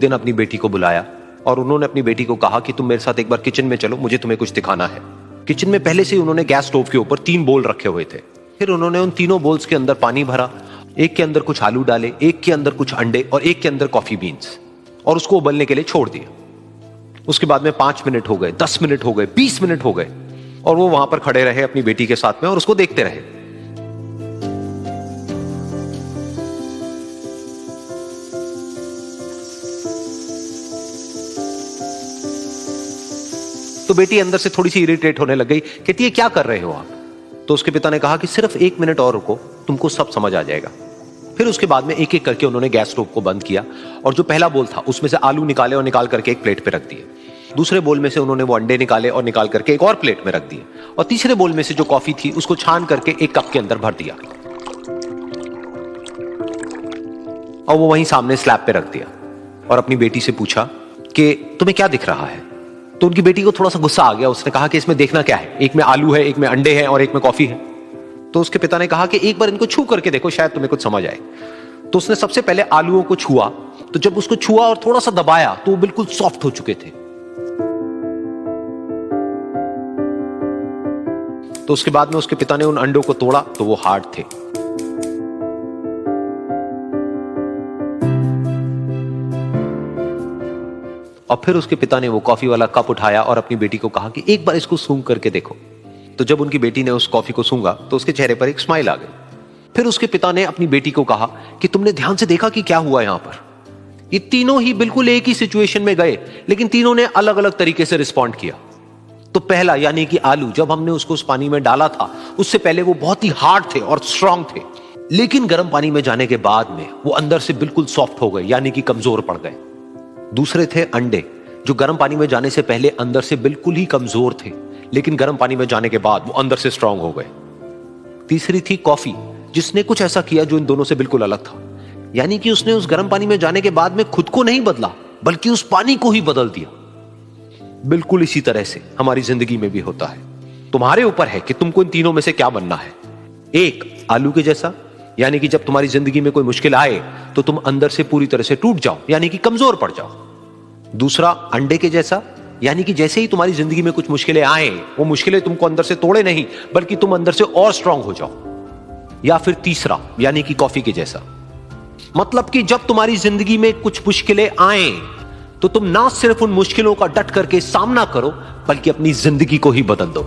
दिन अपनी बेटी को बुलाया और उन्होंने अपनी बेटी को कहा कि तुम मेरे साथ एक बार किचन में चलो, मुझे तुम्हें कुछ दिखाना है। किचन में पहले से ही उन्होंने गैस स्टोव के ऊपर 3 बोल रखे हुए थे। फिर उन्होंने उन तीनों बोल्स के अंदर पानी भरा, एक के अंदर कुछ आलू डाले, एक के अंदर कुछ अंडे और एक के अंदर कॉफी बीन्स, और उसको उबलने के लिए छोड़ दिया। उसके बाद में 5 मिनट हो गए, 10 मिनट हो गए, 20 मिनट हो गए, और वो वहां पर खड़े रहे अपनी बेटी के साथ में और उसको देखते रहे। तो बेटी अंदर से थोड़ी सी इरिटेट होने लग गई, कहती है क्या कर रहे हो आप? तो उसके पिता ने कहा कि सिर्फ 1 मिनट और रुको, तुमको सब समझ आ जाएगा। फिर उसके बाद में एक एक करके उन्होंने गैस स्टोव को बंद किया और जो पहला बोल था उसमें से आलू निकाले और निकाल करके एक प्लेट पे रख दिए। दूसरे बोल में से उन्होंने वो अंडे निकाले और निकाल करके एक और प्लेट में रख दिए, और तीसरे बोल में से जो कॉफी थी उसको छान करके एक कप के अंदर भर दिया और वो वहीं सामने स्लैब पे रख दिया और अपनी बेटी से पूछा कि तुम्हें क्या दिख रहा है? तो उनकी बेटी को थोड़ा सा गुस्सा आ गया। उसने कहा कि इसमें देखना क्या है, एक में आलू है, एक में अंडे हैं और एक में कॉफी है। तो उसके पिता ने कहा कि एक बार इनको छू करके देखो, शायद तुम्हें कुछ समझ आए। तो उसने सबसे पहले आलूओं को छुआ, तो जब उसको छुआ और थोड़ा सा दबाया तो वो बिल्कुल सॉफ्ट हो चुके थे। तो उसके बाद में उसके पिता ने उन अंडों को तोड़ा तो वो हार्ड थे। और फिर उसके पिता ने वो कॉफी वाला कप उठाया और अपनी बेटी को कहा कि एक बार इसको सूंघ करके देखो। तो जब उनकी बेटी ने उस कॉफी को सूंघा तो उसके चेहरे पर एक स्माइल आ गई। फिर उसके पिता ने अपनी बेटी को कहा कि तुमने ध्यान से देखा कि क्या हुआ यहां पर? ये तीनों ही बिल्कुल एक ही सिचुएशन में गए, लेकिन तीनों ने अलग अलग तरीके से रिस्पॉन्ड किया। तो पहला यानी कि आलू, जब हमने उसको उस पानी में डाला था उससे पहले वो बहुत ही हार्ड थे और स्ट्रांग थे, लेकिन गर्म पानी में जाने के बाद में वो अंदर से बिल्कुल सॉफ्ट हो गए, यानी कि कमजोर पड़ गए। दूसरे थे अंडे, जो गर्म पानी में जाने से पहले अंदर से बिल्कुल ही कमजोर थे, लेकिन गर्म पानी में जाने के बाद वो अंदर से स्ट्रांग हो गए। तीसरी थी कॉफी, जिसने कुछ ऐसा किया जो इन दोनों से बिल्कुल अलग था, यानी कि उसने उस गर्म पानी में जाने के बाद में खुद को नहीं बदला, बल्कि उस पानी को ही बदल दिया। बिल्कुल इसी तरह से हमारी जिंदगी में भी होता है। तुम्हारे ऊपर है कि तुमको इन तीनों में से क्या बनना है। एक, आलू के जैसा, यानी कि जब तुम्हारी जिंदगी में कोई मुश्किल आए तो तुम अंदर से पूरी तरह से टूट जाओ, यानी कि कमजोर पड़ जाओ। दूसरा, अंडे के जैसा, यानी कि जैसे ही तुम्हारी जिंदगी में कुछ मुश्किलें आए, वो मुश्किलें तुमको अंदर से तोड़े नहीं, बल्कि तुम अंदर से और स्ट्रांग हो जाओ। या फिर तीसरा, यानी कि कॉफी के जैसा, मतलब कि जब तुम्हारी जिंदगी में कुछ मुश्किलें आए तो तुम ना सिर्फ उन मुश्किलों का डट करके सामना करो, बल्कि अपनी जिंदगी को ही बदल दो।